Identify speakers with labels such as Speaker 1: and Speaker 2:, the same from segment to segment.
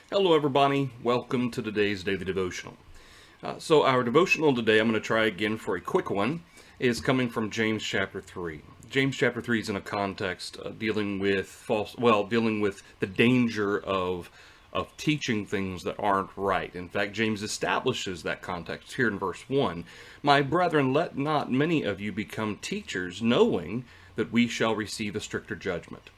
Speaker 1: Hello, everybody. Welcome to today's daily devotional. So our devotional today, I'm going to try again for a quick one, is coming from James chapter 3. James chapter 3 is in a context dealing with dealing with the danger of teaching things that aren't right. In fact, James establishes that context here in verse 1. My brethren, let not many of you become teachers, knowing that we shall receive a stricter judgment.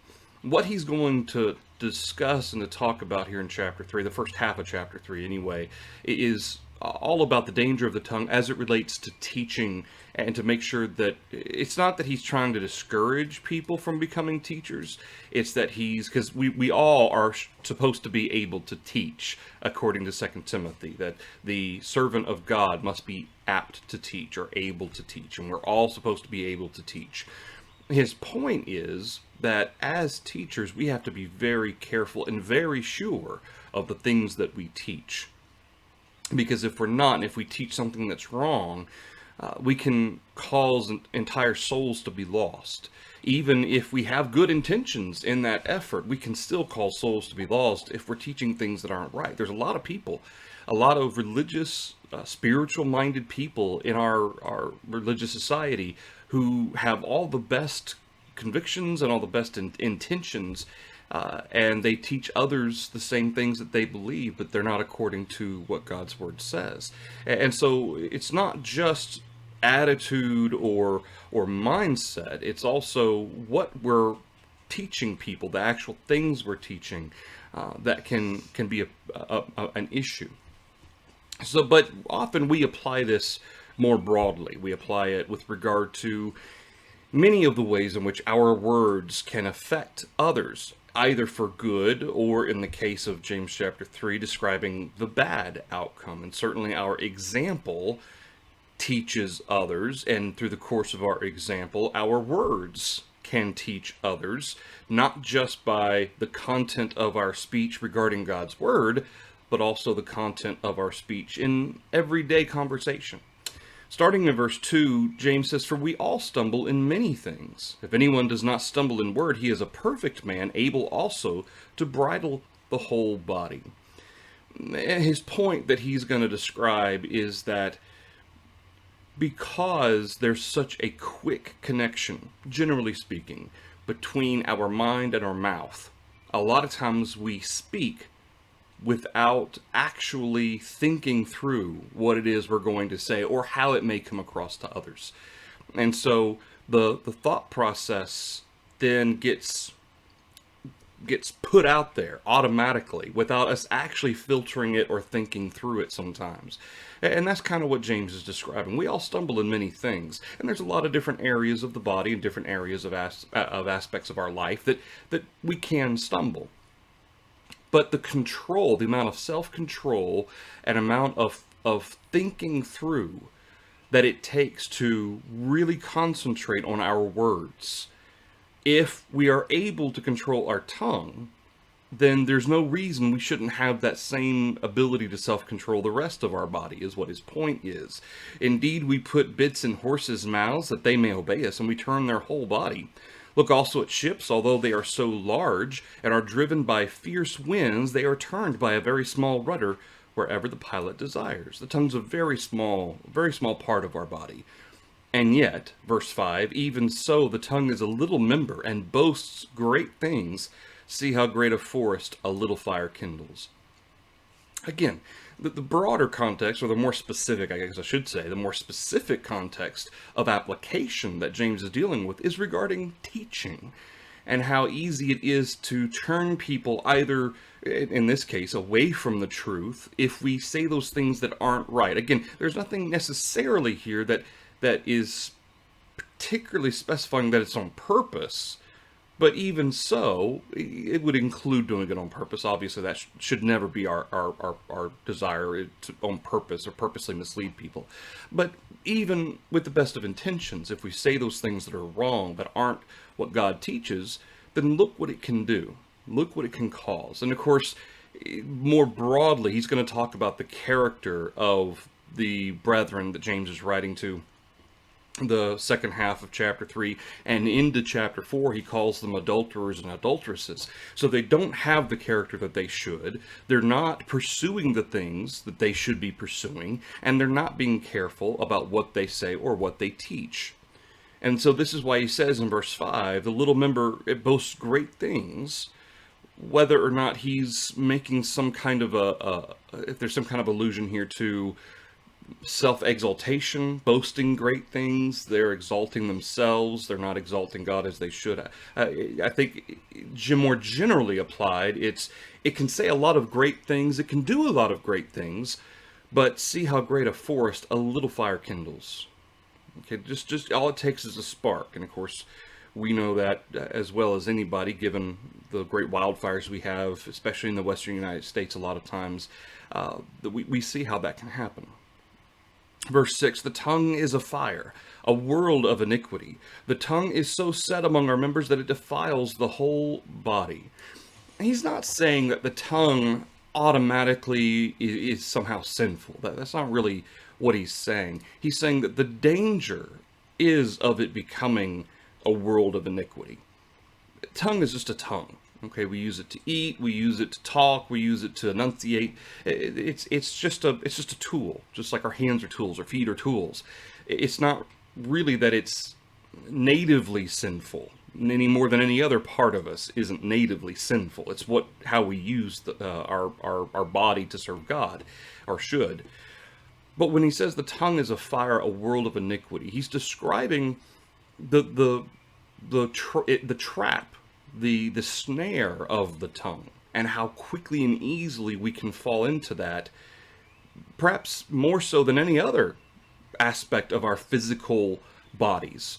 Speaker 1: What he's going to discuss and to talk about here in chapter 3, the first half of chapter 3 anyway, is all about the danger of the tongue as it relates to teaching, and to make sure that it's not that he's trying to discourage people from becoming teachers. It's that because we all are supposed to be able to teach, according to 2 Timothy, that the servant of God must be apt to teach or able to teach, and we're all supposed to be able to teach. His point is that as teachers, we have to be very careful and very sure of the things that we teach. Because if we're not, and if we teach something that's wrong, we can cause entire souls to be lost. Even if we have good intentions in that effort, we can still cause souls to be lost if we're teaching things that aren't right. There's a lot of people, a lot of religious, spiritual-minded people in our religious society who have all the best convictions and all the best intentions, and they teach others the same things that they believe, but they're not according to what God's Word says. And so it's not just attitude or mindset, it's also what we're teaching people, the actual things we're teaching, that can be an issue. So, but often we apply this more broadly. We apply it with regard to many of the ways in which our words can affect others, either for good or, in the case of James chapter 3, describing the bad outcome. And certainly our example teaches others, and through the course of our example, our words can teach others, not just by the content of our speech regarding God's Word, but also the content of our speech in everyday conversation. Starting in verse 2, James says, "For we all stumble in many things. If anyone does not stumble in word, he is a perfect man, able also to bridle the whole body." His point that he's going to describe is that because there's such a quick connection, generally speaking, between our mind and our mouth, a lot of times we speak without actually thinking through what it is we're going to say or how it may come across to others. And so the thought process then gets put out there automatically without us actually filtering it or thinking through it sometimes. And that's kind of what James is describing. We all stumble in many things, and there's a lot of different areas of the body and different areas of aspects of our life that we can stumble. But the control, the amount of self-control and amount of thinking through that it takes to really concentrate on our words, if we are able to control our tongue, then there's no reason we shouldn't have that same ability to self-control the rest of our body, is what his point is. Indeed, we put bits in horses' mouths that they may obey us, and we turn their whole body. Look also at ships, although they are so large and are driven by fierce winds, they are turned by a very small rudder wherever the pilot desires. The tongue's a very small part of our body. And yet, verse 5, even so the tongue is a little member and boasts great things. See how great a forest a little fire kindles. Again, the broader context, or the more specific, I guess I should say, the more specific context of application that James is dealing with is regarding teaching, and how easy it is to turn people either, in this case, away from the truth if we say those things that aren't right. Again, there's nothing necessarily here that is particularly specifying that it's on purpose. But even so, it would include doing it on purpose. Obviously, that should never be our desire to on purpose or purposely mislead people. But even with the best of intentions, if we say those things that are wrong, that aren't what God teaches, then look what it can do. Look what it can cause. And of course, more broadly, he's going to talk about the character of the brethren that James is writing to the second half of chapter 3 and into chapter 4, he calls them adulterers and adulteresses. So they don't have the character that they should. They're not pursuing the things that they should be pursuing, and they're not being careful about what they say or what they teach. And so this is why he says in verse 5, the little member, it boasts great things, whether or not he's making some kind of if there's some kind of allusion here to self-exaltation, boasting great things. They're exalting themselves. They're not exalting God as they should. I think more generally applied, it can say a lot of great things. It can do a lot of great things, but see how great a forest a little fire kindles. Okay, just all it takes is a spark. And of course, we know that as well as anybody, given the great wildfires we have, especially in the western United States, a lot of times, that we see how that can happen. Verse 6, the tongue is a fire, a world of iniquity. The tongue is so set among our members that it defiles the whole body. He's not saying that the tongue automatically is somehow sinful. That's not really what he's saying. He's saying that the danger is of it becoming a world of iniquity. Tongue is just a tongue. Okay, we use it to eat, we use it to talk, we use it to enunciate. It's just a tool, just like our hands are tools, our feet are tools. It's not really that it's natively sinful, any more than any other part of us isn't natively sinful. It's how we use our body to serve God, or should. But when he says the tongue is a fire, a world of iniquity, he's describing the trap, the snare of the tongue, and how quickly and easily we can fall into that, perhaps more so than any other aspect of our physical bodies,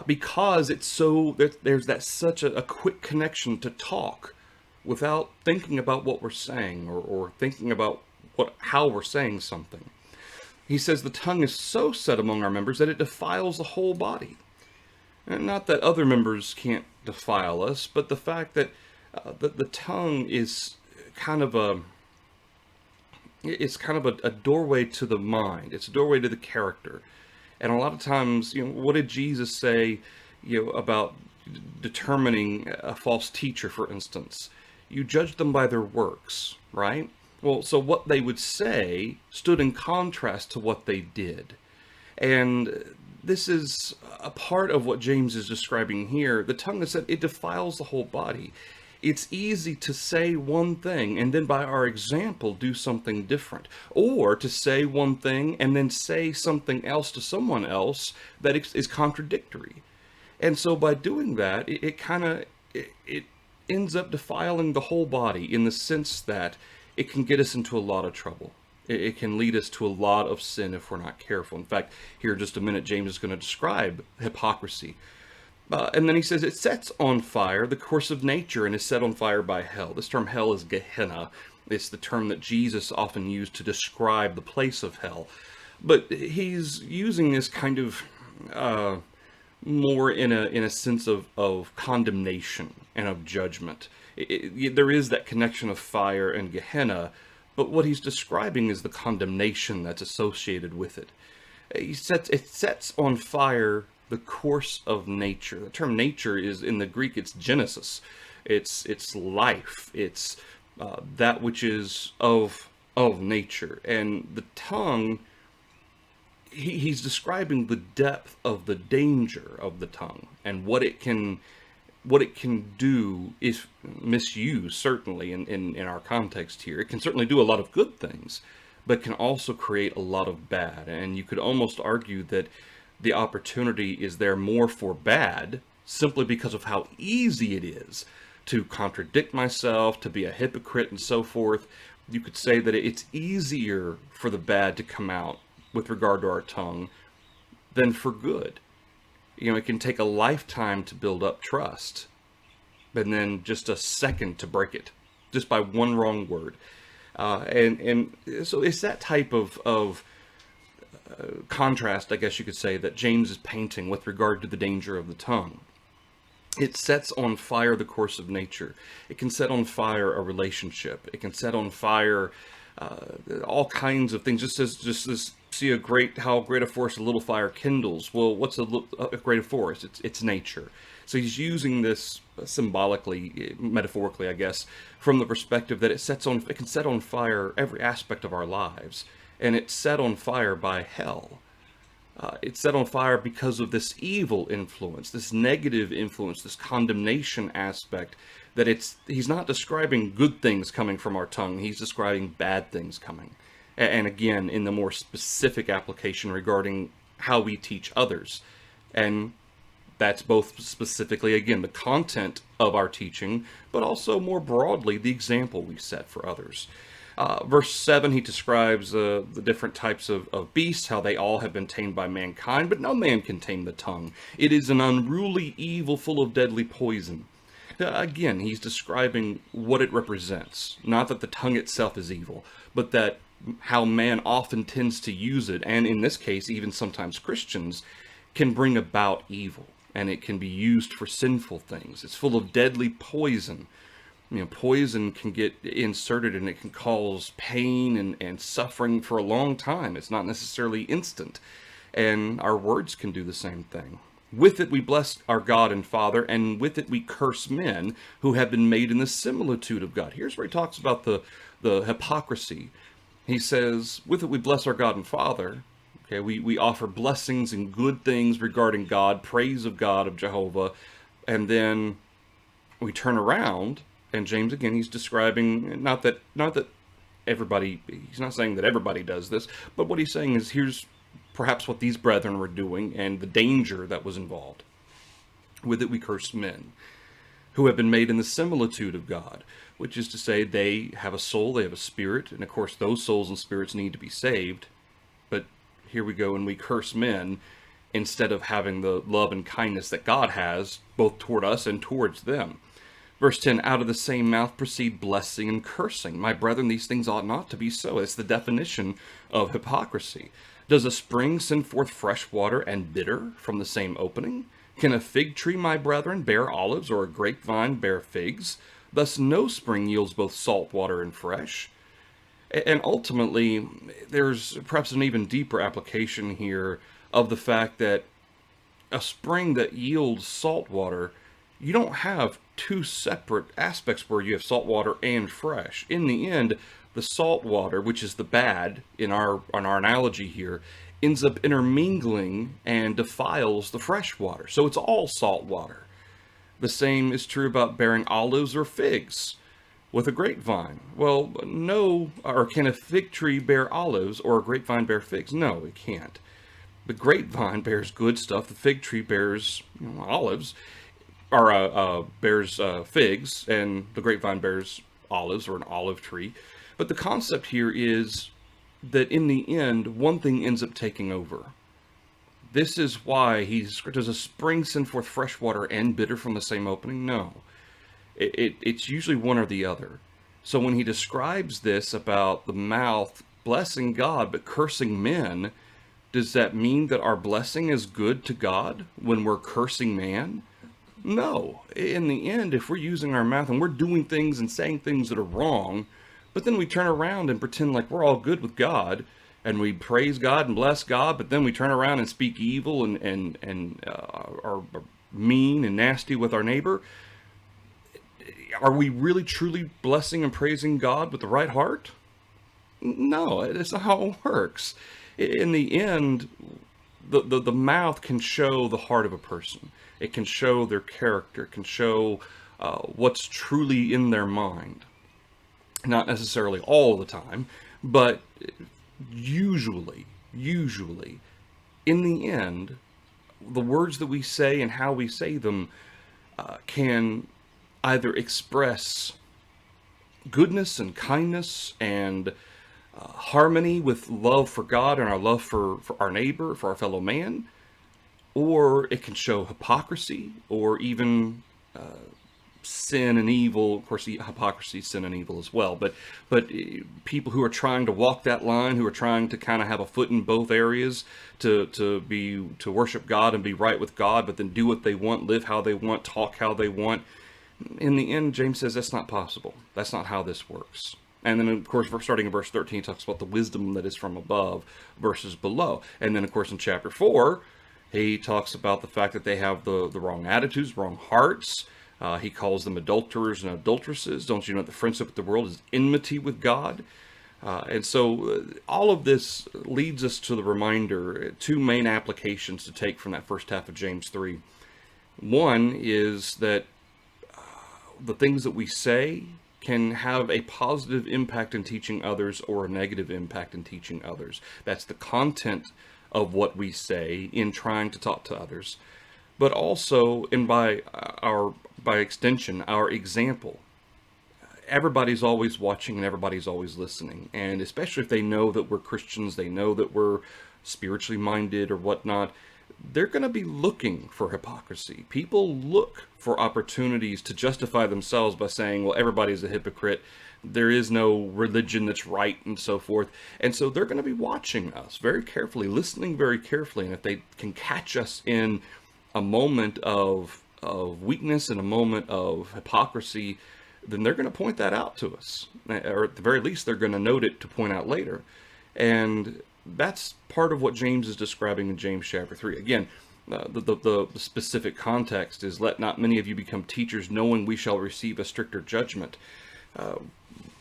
Speaker 1: because it's so there's such a quick connection to talk without thinking about what we're saying or thinking about how we're saying something. He says the tongue is so set among our members that it defiles the whole body. And not that other members can't defile us, but the fact that the tongue is kind of a doorway to the mind. It's a doorway to the character. And a lot of times, what did Jesus say, about determining a false teacher, for instance? You judge them by their works, right? Well, so what they would say stood in contrast to what they did. And this is a part of what James is describing here. The tongue is said it defiles the whole body. It's easy to say one thing and then by our example do something different. Or to say one thing and then say something else to someone else that is contradictory. And so by doing that, it ends up defiling the whole body in the sense that it can get us into a lot of trouble. It can lead us to a lot of sin if we're not careful. In fact, here in just a minute, James is going to describe hypocrisy. And then he says, it sets on fire the course of nature and is set on fire by hell. This term hell is Gehenna. It's the term that Jesus often used to describe the place of hell. But he's using this kind of more in a sense of condemnation and of judgment. There is that connection of fire and Gehenna, but what he's describing is the condemnation that's associated with it. It sets on fire the course of nature. The term nature is, in the Greek, it's Genesis. It's life. It's that which is of nature. And the tongue, he's describing the depth of the danger of the tongue and what it can do if misused, certainly in our context here. It can certainly do a lot of good things, but can also create a lot of bad. And you could almost argue that the opportunity is there more for bad, simply because of how easy it is to contradict myself, to be a hypocrite, and so forth. You could say that it's easier for the bad to come out with regard to our tongue than for good. It can take a lifetime to build up trust, and then just a second to break it, just by one wrong word. And so it's that type of contrast, I guess you could say, that James is painting with regard to the danger of the tongue. It sets on fire the course of nature. It can set on fire a relationship. It can set on fire all kinds of things. Just this, see how great a forest a little fire kindles. Well, what's a great forest? It's nature. So he's using this symbolically, metaphorically, I guess, from the perspective that it can set on fire every aspect of our lives, and it's set on fire by hell. It's set on fire because of this evil influence, this negative influence, this condemnation aspect. He's not describing good things coming from our tongue. He's describing bad things coming. And again, in the more specific application regarding how we teach others. And that's both specifically, again, the content of our teaching, but also more broadly, the example we set for others. Verse 7, he describes the different types of beasts, how they all have been tamed by mankind, but no man can tame the tongue. It is an unruly evil full of deadly poison. Again, he's describing what it represents. Not that the tongue itself is evil, but that how man often tends to use it, and in this case, even sometimes Christians, can bring about evil. And it can be used for sinful things. It's full of deadly poison. Poison can get inserted and it can cause pain and suffering for a long time. It's not necessarily instant. And our words can do the same thing. With it we bless our God and Father, and with it we curse men who have been made in the similitude of God. Here's where he talks about the hypocrisy. He says, with it we bless our God and Father. Okay, we offer blessings and good things regarding God, praise of God, of Jehovah, and then we turn around, and James, again, he's describing, not that everybody, he's not saying that everybody does this, but what he's saying is here's perhaps what these brethren were doing and the danger that was involved. With it we curse men who have been made in the similitude of God, which is to say they have a soul, they have a spirit, and of course those souls and spirits need to be saved. But here we go and we curse men instead of having the love and kindness that God has both toward us and towards them. Verse 10, out of the same mouth proceed blessing and cursing. My brethren, these things ought not to be so. It's the definition of hypocrisy. Does a spring send forth fresh water and bitter from the same opening? Can a fig tree, my brethren, bear olives, or a grapevine bear figs? Thus no spring yields both salt water and fresh. And ultimately, there's perhaps an even deeper application here of the fact that a spring that yields salt water, you don't have two separate aspects where you have salt water and fresh. In the end, the salt water, which is the bad in our analogy here, ends up intermingling and defiles the fresh water. So it's all salt water. The same is true about bearing olives or figs with a grapevine. Well, no, or can a fig tree bear olives or a grapevine bear figs? No, it can't. The grapevine bears good stuff. The fig tree bears olives, or bears figs, and the grapevine bears olives, or an olive tree. But the concept here is that in the end, one thing ends up taking over. This is why does a spring send forth fresh water and bitter from the same opening? No. It's usually one or the other. So when he describes this about the mouth blessing God but cursing men, does that mean that our blessing is good to God when we're cursing man? No. In the end, if we're using our mouth and we're doing things and saying things that are wrong, but then we turn around and pretend like we're all good with God, and we praise God and bless God, but then we turn around and speak evil and are mean and nasty with our neighbor, are we really truly blessing and praising God with the right heart? No, it's not how it works. In the end, the mouth can show the heart of a person. It can show their character. It can show what's truly in their mind. Not necessarily all the time, but usually, in the end, the words that we say and how we say them can either express goodness and kindness and harmony with love for God and our love for our neighbor, for our fellow man, or it can show hypocrisy or even sin and evil. Of course, hypocrisy, sin and evil as well, but people who are trying to walk that line, who are trying to kind of have a foot in both areas, to worship God and be right with God, but then do what they want, live how they want, talk how they want. In the end, James says that's not possible. That's not how this works. And then, of course, starting in verse 13, he talks about the wisdom that is from above versus below. And then, of course, in chapter 4, he talks about the fact that they have the wrong attitudes, wrong hearts. He calls them adulterers and adulteresses. Don't you know that the friendship with the world is enmity with God? And so all of this leads us to the reminder, two main applications to take from that first half of James 3. One is that the things that we say can have a positive impact in teaching others or a negative impact in teaching others. That's the content of what we say in trying to talk to others, but also by extension, our example. Everybody's always watching and everybody's always listening, and especially if they know that we're Christians, they know that we're spiritually minded or whatnot, they're going to be looking for hypocrisy. People look for opportunities to justify themselves by saying, well, everybody's a hypocrite. There is no religion that's right and so forth. And so they're going to be watching us very carefully, listening very carefully. And if they can catch us in a moment of weakness and a moment of hypocrisy, then they're going to point that out to us. Or at the very least, they're going to note it to point out later. And that's part of what James is describing in James chapter 3. Again, the specific context is, let not many of you become teachers, knowing we shall receive a stricter judgment.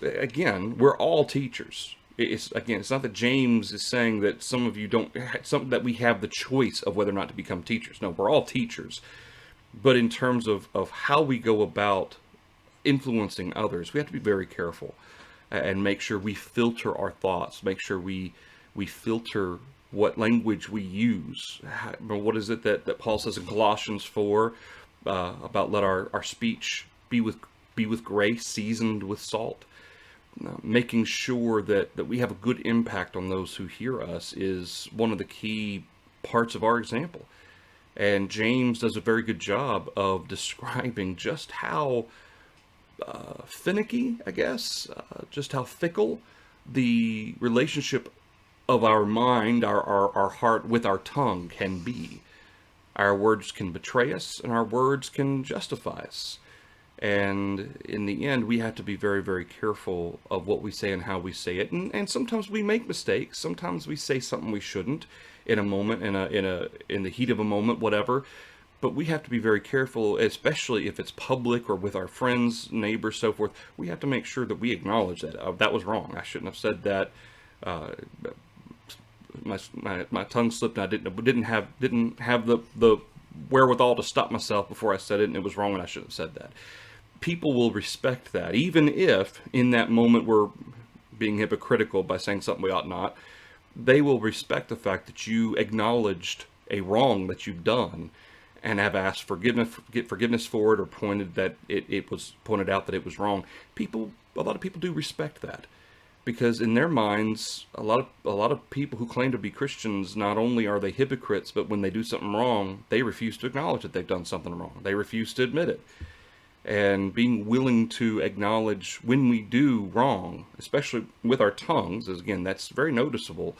Speaker 1: Again, we're all teachers. It's not that James is saying that some of you don't, that we have the choice of whether or not to become teachers. No, we're all teachers. But in terms of how we go about influencing others, we have to be very careful and make sure we filter our thoughts, make sure we filter what language we use. What is it that Paul says in Colossians 4 about let our speech be with grace, seasoned with salt? Making sure that we have a good impact on those who hear us is one of the key parts of our example. And James does a very good job of describing just how finicky, I guess, just how fickle the relationship of our mind, our heart with our tongue can be. Our words can betray us and our words can justify us. And in the end, we have to be very, very careful of what we say and how we say it. And sometimes we make mistakes. Sometimes we say something we shouldn't in a moment, in the heat of a moment, whatever. But we have to be very careful, especially if it's public or with our friends, neighbors, so forth. We have to make sure that we acknowledge that. That was wrong. I shouldn't have said that. My tongue slipped. And I didn't have the wherewithal to stop myself before I said it, and it was wrong, and I shouldn't have said that. People will respect that, even if in that moment we're being hypocritical by saying something we ought not. They will respect the fact that you acknowledged a wrong that you've done and have asked forgiveness for it, or it was pointed out that it was wrong. A lot of people do respect that, because in their minds, a lot of people who claim to be Christians, not only are they hypocrites, but when they do something wrong, they refuse to acknowledge that they've done something wrong. They refuse to admit it. And being willing to acknowledge when we do wrong, especially with our tongues, that's very noticeable.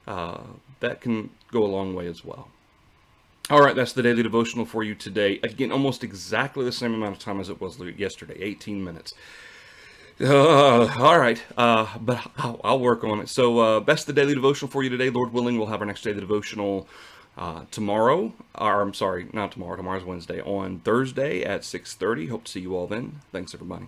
Speaker 1: That can go a long way as well. All right, that's the daily devotional for you today. Again, almost exactly the same amount of time as it was yesterday, 18 minutes. All right, but I'll work on it. So that's the daily devotional for you today. Lord willing, we'll have our next daily devotional tomorrow. Or I'm sorry, not tomorrow. Tomorrow's Wednesday. On Thursday at 6:30. Hope to see you all then. Thanks, everybody.